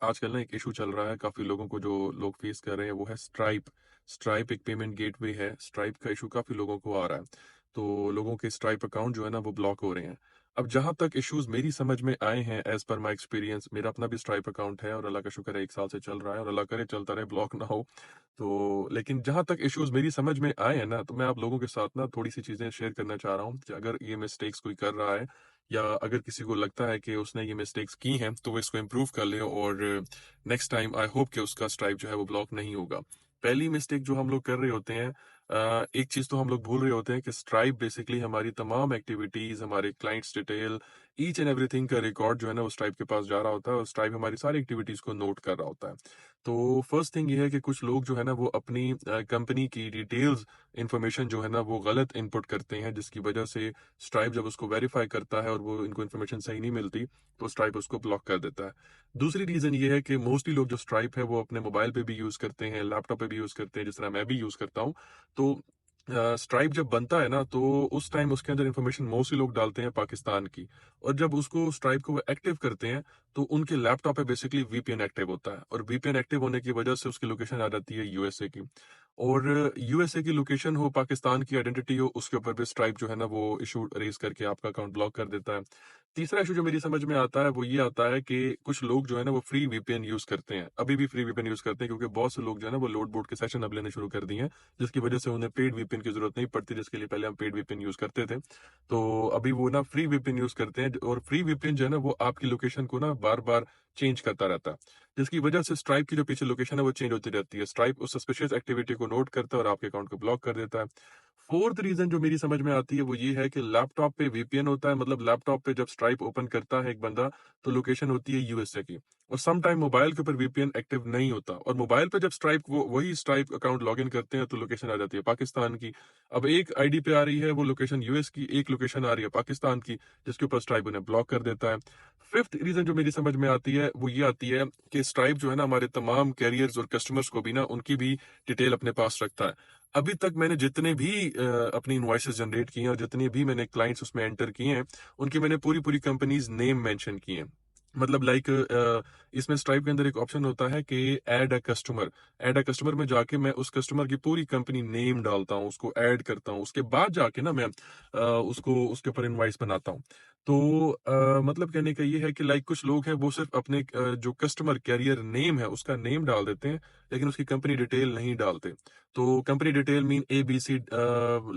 आजकल ना एक इशू चल रहा है, काफ़ी लोगों को जो लोग फेस कर रहे हैं वो है स्ट्राइप। स्ट्राइप एक पेमेंट गेटवे है। स्ट्राइप का इशू काफ़ी लोगों को आ रहा है। तो लोगों के स्ट्राइप अकाउंट जो है ना वो ब्लॉक हो रहे हैं। अब जहाँ तक इश्यूज़ मेरी समझ में आए हैं एज़ पर माय एक्सपीरियंस, मेरा अपना भी स्ट्राइप अकाउंट है और अल्लाह का शुक्र है 1 साल से चल रहा है और अल्लाह करे चलता रहे, ब्लॉक ना हो। तो लेकिन जहाँ तक इश्यूज़ मेरी समझ में आए हैं ना, तो मैं आप लोगों के साथ ना थोड़ी-सी चीज़ें शेयर करना चाह रहा हूँ कि अगर ये मिस्टेक्स कोई कर रहा है या अगर किसी को लगता है कि उसने ये मिस्टेक्स की हैं, तो वो इसको इम्प्रूव कर ले और नेक्स्ट टाइम आई होप कि उसका स्ट्राइप जो है वो ब्लॉक नहीं होगा। पहली मिस्टेक जो हम लोग कर रहे होते हैं, एक चीज़ तो हम लोग भूल रहे होते हैं कि स्ट्राइप बेसिकली हमारी तमाम एक्टिविटीज़, हमारे clients detail, each and everything का रिकॉर्ड जो है ना वो स्ट्राइप के पास जा रहा होता है और स्ट्राइप हमारी सारी एक्टिविटीज़ को नोट कर रहा होता है। तो फर्स्ट थिंग ये है कि कुछ लोग जो है ना वो अपनी कंपनी की डिटेल्स इन्फॉर्मेशन जो है ना वो गलत इनपुट करते हैं, जिसकी वजह से स्ट्राइप जब उसको वेरीफाई करता है और वो इनको इन्फॉर्मेशन सही नहीं मिलती, तो स्ट्राइप उसको ब्लॉक कर देता है। दूसरी रीज़न ये है कि मोस्टली लोग जो स्ट्राइप है वो अपने मोबाइल पे भी यूज़ करते हैं, लैपटॉप पे भी यूज़ करते हैं, जिस तरह मैं भी यूज़ करता हूँ। तो स्ट्राइप जब बनता है ना, तो उस टाइम उसके अंदर इन्फॉर्मेशन मोस्टली लोग डालते हैं पाकिस्तान की, और जब उसको स्ट्राइप को वो एक्टिव करते हैं, तो उनके लैपटॉप पे बेसिकली वीपीएन एक्टिव होता है और वीपीएन एक्टिव होने की वजह से उसकी लोकेशन आ जाती है यूएसए की। और यूएसए की लोकेशन हो, पाकिस्तान की आइडेंटिटी हो, उसके ऊपर भी स्ट्राइप जो है ना वो इशू रेज़ करके आपका अकाउंट ब्लॉक कर देता है। तीसरा इशू जो मेरी समझ में आता है वो ये आता है कि कुछ लोग जो है ना वो फ्री वीपीएन यूज़ करते हैं। अभी भी फ्री वीपीएन यूज़ करते हैं, क्योंकि बहुत से लोग जो है ना वो लोड बोट के सेशन अब लेने शुरू कर दिए हैं, जिसकी वजह से उन्हें पेड वीपीएन की ज़रूरत नहीं पड़ती, जिसके लिए पहले हम पेड वीपीएन यूज़ करते थे। तो अभी वो ना फ्री वीपीएन यूज़ करते हैं, और फ्री वीपीएन जो है ना वो आपकी लोकेशन को ना बार-बार चेंज करता रहता है, जिसकी वजह से स्ट्राइप की जो पीछे लोकेशन है वो चेंज होती रहती है। स्ट्राइप उस सस्पिशियस एक्टिविटी को नोट करता है और आपके अकाउंट को ब्लॉक कर देता है। फोर्थ रीज़न जो मेरी समझ में आती है वो ये है कि लैपटॉप पे वीपीएन होता है, मतलब लैपटॉप पे जब स्ट्राइप ओपन करता है एक बंदा, तो लोकेशन होती है यूएसए की, और सम टाइम मोबाइल के ऊपर वीपीएन एक्टिव नहीं होता, और मोबाइल पे जब स्ट्राइप वो वही स्ट्राइप अकाउंट लॉगिन करते हैं तो लोकेशन आ जाती है पाकिस्तान की। अब एक आईडी पे आ रही है वो लोकेशन यूएस की, एक लोकेशन आ रही है पाकिस्तान की, जिसके ऊपर स्ट्राइप उन्हें ब्लॉक कर देता है। फिफ्थ रीज़न जो मेरी समझ में आती है वो ये आती है कि स्ट्राइप जो है ना हमारे तमाम कैरियर्स और कस्टमर्स को भी ना उनकी भी डिटेल अपने पास रखता है। अभी तक मैंने जितने भी अपनी इनवॉइसेस जनरेट किए हैं और जितने भी मैंने क्लाइंट्स उसमें एंटर किए हैं, उनकी मैंने पूरी-पूरी कंपनीज़ नेम मेंशन किए हैं। मतलब लाइक इसमें स्ट्राइप के अंदर एक ऑप्शन होता है कि add a customer. Add a customer में जाके मैं उस कस्टमर की पूरी कंपनी नेम डालता हूँ, उसको ऐड करता हूँ। उसके बाद जाके ना मैं उसको उसके ऊपर इनवॉइस बनाता हूँ। तो मतलब कहने का ये है कि लाइक कुछ लोग हैं वो सिर्फ़ अपने जो कस्टमर कैरियर नेम है उसका नेम डाल देते हैं, लेकिन उसकी कंपनी डिटेल नहीं डालते। तो company detail mean ABC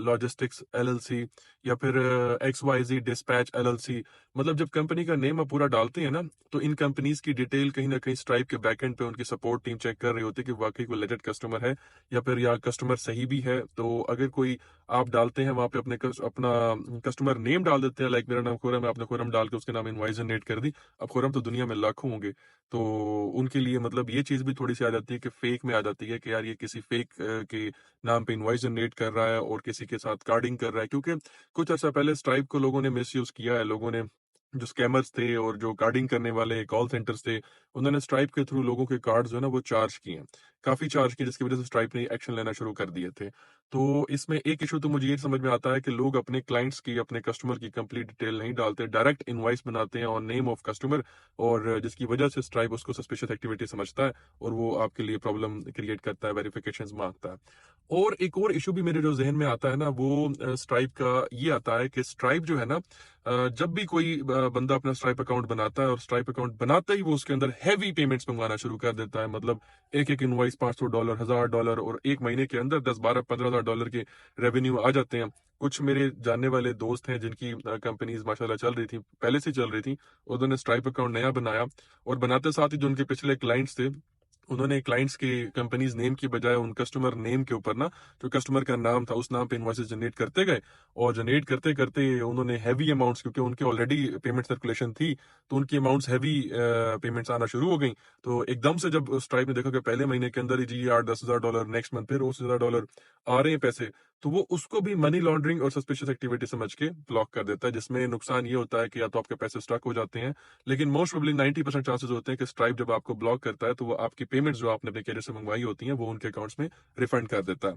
logistics LLC, या फिर एक्सवाईज़ेड डिस्पैच एलएलसी। मतलब जब कंपनी का नेम आप पूरा डालते हैं ना, तो इन कंपनीज की डिटेल कहीं ना कहीं स्ट्राइप के बैकएंड पे उनकी सपोर्ट टीम चेक कर रही होती है कि वाकई कोई लेजिट कस्टमर है, या फिर या कस्टमर सही भी है। तो अगर कोई आप डालते हैं वहां पे अपना कस्टमर नेम डाल देते हैं, लाइक मेरा नाम खुरम है, आपने खुरम डाल के उसके नाम इनवाइस जनरेट कर दी। अब खुरम तो दुनिया में लाखों होंगे, तो उनके लिए मतलब ये चीज़ भी थोड़ी-सी आ जाती है कि फेक में आ जाती है कि यार ये किसी फेक के नाम पे इनवॉइस जनरेट कर रहा है और किसी के साथ कार्डिंग कर रहा है। क्योंकि कुछ अर्सा पहले स्ट्राइप को लोगों ने मिसयूज़ किया है। लोगों ने, जो स्कैमर्स थे और जो कार्डिंग करने वाले कॉल सेंटर्स थे, उन्होंने स्ट्राइप के थ्रू लोगों के कार्ड जो है ना वो चार्ज किए हैं। काफ़ी चार्ज किए, जिसकी वज़ह से स्ट्राइप ने एक्शन लेना शुरू कर दिए थे। तो इसमें एक इश्यू तो मुझे ये समझ में आता है कि लोग अपने क्लाइंट्स की, अपने कस्टमर की कंप्लीट डिटेल नहीं डालते, डायरेक्ट इनवॉइस बनाते हैं ऑन नेम ऑफ कस्टमर, और जिसकी वजह से स्ट्राइप उसको सस्पिशियस एक्टिविटी समझता है और वो आपके लिए प्रॉब्लम क्रिएट करता है, वेरिफिकेशंस मांगता है। और एक और इशू भी मेरे जो ज़हन में आता है ना, वो स्ट्राइप का ये आता है कि स्ट्राइप जो है ना, जब भी कोई बंदा अपना स्ट्राइप अकाउंट बनाता है, और स्ट्राइप अकाउंट बनाते ही वो उसके अंदर हेवी पेमेंट्स मंगवाना शुरू कर देता है। मतलब एक-एक इनवॉइस $500, $1000, और 1 महीने के अंदर 10, 12, $15,000 के रेवेन्यू आ जाते हैं। कुछ मेरे जानने वाले दोस्त हैं जिनकी कंपनीज़ माशाल्लाह चल रही थी, पहले से चल रही थी। उन्होंने स्ट्राइप अकाउंट नया बनाया, और बनाते साथ ही जो उनके पिछले क्लाइंट्स थे, उन्होंने क्लाइंट्स के कंपनीज़ नेम की बजाय उन कस्टमर नेम के ऊपर ना, जो कस्टमर का नाम था, उस नाम पे इनवॉइसेस जनरेट करते गए, और जनरेट करते-करते उन्होंने हेवी अमाउंट्स, क्योंकि उनके ऑलरेडी पेमेंट सर्कुलेशन थी, तो उनकी अमाउंट्स हेवी पेमेंट्स आना शुरू हो गई। तो एकदम से जब स्ट्राइप ने देखा कि पहले महीने के अंदर ही जी $8-10,000, नेक्स्ट मंथ फिर उससे ज़्यादा डॉलर आ रहे हैं पैसे, तो वो उसको भी मनी लॉन्ड्रिंग और सस्पिशियस एक्टिविटी समझ के ब्लॉक कर देता है, जिसमें नुकसान ये होता है कि या तो आपके पैसे स्टक हो जाते हैं, लेकिन मोस्ट प्रोबेबली 90% चांसेस होते हैं कि स्ट्राइप जब आपको ब्लॉक करता है तो वो आपकी पेमेंट्स जो आपने अपने कैरियर से मंगवाई होती हैं वो उनके अकाउंट्स में रिफंड कर देता है।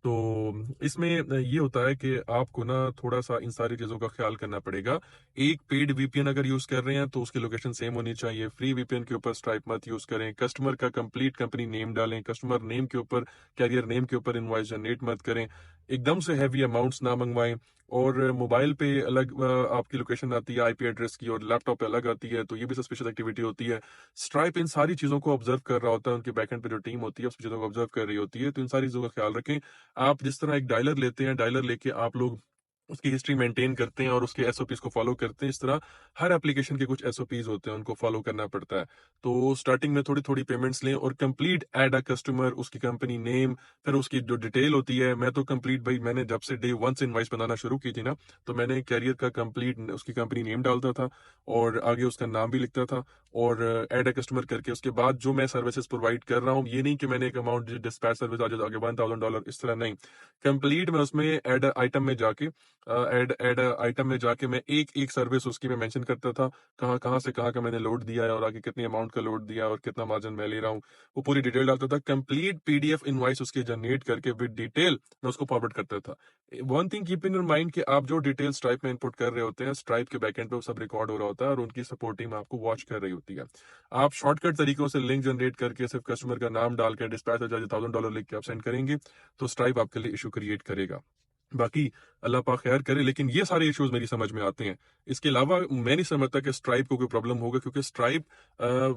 तो इसमें ये होता है कि आपको ना थोड़ा-सा इन सारी चीज़ों का ख्याल करना पड़ेगा। एक पेड वीपीएन अगर यूज़ कर रहे हैं तो उसकी लोकेशन सेम होनी चाहिए। फ्री वीपीएन के ऊपर स्ट्राइप मत यूज़ करें। कस्टमर का कंप्लीट कंपनी नेम डालें। कस्टमर नेम के ऊपर, कैरियर नेम के ऊपर इनवॉइस जनरेट मत करें। एकदम से हेवी अमाउंट्स ना मंगवाएं। और मोबाइल पे अलग आपकी लोकेशन आती है आईपी एड्रेस की, और लैपटॉप पे अलग आती है, तो ये भी सस्पिशियस एक्टिविटी होती है। स्ट्राइप इन सारी चीज़ों को ऑब्जर्व कर रहा होता है, उनके बैकएंड पे जो टीम होती है उस चीज़ों को ऑब्जर्व कर रही होती है, तो इन सारी चीज़ों का ख्याल रखें। आप जिस तरह एक डायलर लेते हैं, डायलर लेके आप लोग उसकी हिस्ट्री मेंटेन करते हैं और उसके एसओपीज़ को फॉलो करते हैं, इस तरह हर एप्लीकेशन के कुछ एसओपीज़ होते हैं, उनको फॉलो करना पड़ता है। तो स्टार्टिंग में थोड़ी-थोड़ी पेमेंट्स लें और कंप्लीट ऐड अ कस्टमर, उसकी कंपनी नेम, फिर उसकी जो डिटेल होती है, मैं तो कंप्लीट भाई मैंने जब से डे 1 से इनवॉइस बनाना शुरू की थी ना, तो मैंने कैरियर का कंप्लीट उसकी कंपनी नेम डालता था और आगे उसका नाम भी लिखता था और ऐड अ कस्टमर करके उसके बाद जो मैं सर्विसेज़ प्रोवाइड कर रहा हूँ, ये नहीं कि मैंने एक अमाउंट डिस्पैच सर्विस आज आगे $1000 इस तरह नहीं। कंप्लीट मैं उसमें ऐड आइटम में जाके ऐड ऐड आइटम में जाके मैं एक-एक सर्विस उसकी मैं मेंशन करता था, कहाँ-कहाँ से कहाँ का मैंने लोड दिया है और आगे कितनी अमाउंट का लोड दिया है और कितना मार्जिन मैं ले रहा हूँ, वो पूरी डिटेल डालता था। कंप्लीट पीडीएफ इनवॉइस उसकी जनरेट करके विद डिटेल मैं उसको फॉरवर्ड करता था। One thing keep in your mind कि आप जो डिटेल स्ट्राइप में इनपुट कर रहे होते हैं, स्ट्राइप के बैकएंड पे वो सब रिकॉर्ड हो रहा होता है और उनकी सपोर्ट टीम आपको वॉच कर रही होती है। आप शॉर्टकट तरीकों से लिंक जनरेट करके सिर्फ कस्टमर का नाम डाल के डिस्पैच चार्ज $1000 लिख के आप सेंड करेंगे, तो स्ट्राइप आपके लिए इश्यू क्रिएट करेगा। बाकी अल्लाह पाक खैर करे, लेकिन ये सारे इश्यूज मेरी समझ में आते हैं। इसके अलावा मैं नहीं समझता कि स्ट्राइप को कोई प्रॉब्लम होगा, क्योंकि स्ट्राइप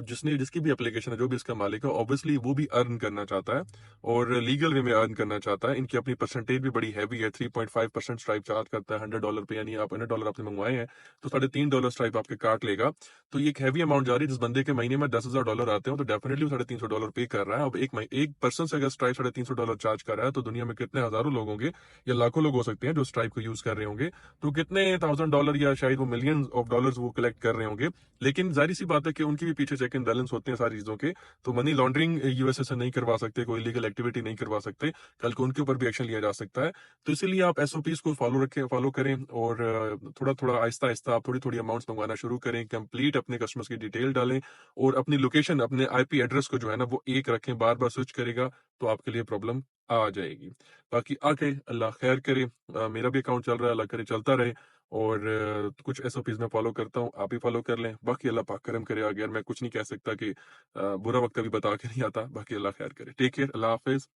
जिसने जिसकी भी एप्लीकेशन है, जो भी इसका मालिक है, ऑब्वियसली वो भी अर्न करना चाहता है और लीगल वे में अर्न करना चाहता है। इनकी अपनी परसेंटेज भी बड़ी हैवी है, 3.5% स्ट्राइप चार्ज करता है $100 पे, यानी आप $100 आपने मंगवाए हैं तो $3.5 स्ट्राइप आपके काट लेगा। तो ये एक हैवी अमाउंट जा रही है। जिस बंदे के महीने में $10,000 आते हैं तो डेफिनेटली वो $350 पे कर रहा है। अब एक पर्सन से अगर स्ट्राइप $350 चार्ज कर रहा है, तो दुनिया में कितने हजारों लोग होंगे या लाखों लोग हो सकते हैं जो स्ट्राइप को यूज कर रहे होंगे, तो कितने $1000 या शायद वो मिलियंस ऑफ डॉलर्स वो कलेक्ट कर रहे होंगे। लेकिन जाहिर सी बात है कि उनकी भी पीछे चेक एंड बैलेंस होते हैं सारी चीजों के, तो मनी लॉन्ड्रिंग यूएसए से नहीं करवा सकते, कोई लीगल एक्टिविटी नहीं करवा सकते, कल को उनके ऊपर भी एक्शन लिया जा सकता है। तो इसीलिए आप एसओपीज को फॉलो करें और थोड़ा थोड़ा आहिस्ता आहिस्ता आप थोड़ी थोड़ी अमाउंट्स मंगवाना शुरू करें, कंप्लीट अपने कस्टमर्स की डिटेल डालें और अपनी लोकेशन, अपने आईपी एड्रेस को जो है ना वो एक रखें, बार बार स्विच करेगा तो आपके लिए प्रॉब्लम आ जाएगी। बाकी आगे अल्लाह खैर करे। मेरा भी अकाउंट चल रहा है, अल्लाह करे चलता रहे और कुछ एसओपीज मैं फॉलो करता हूँ, आप भी फॉलो कर लें। बाकी अल्लाह पाक करम करे आगे, और मैं कुछ नहीं कह सकता कि बुरा वक्त कभी बता के नहीं आता। बाकी अल्लाह खैर करे। टेक केयर, अल्लाह हाफिज।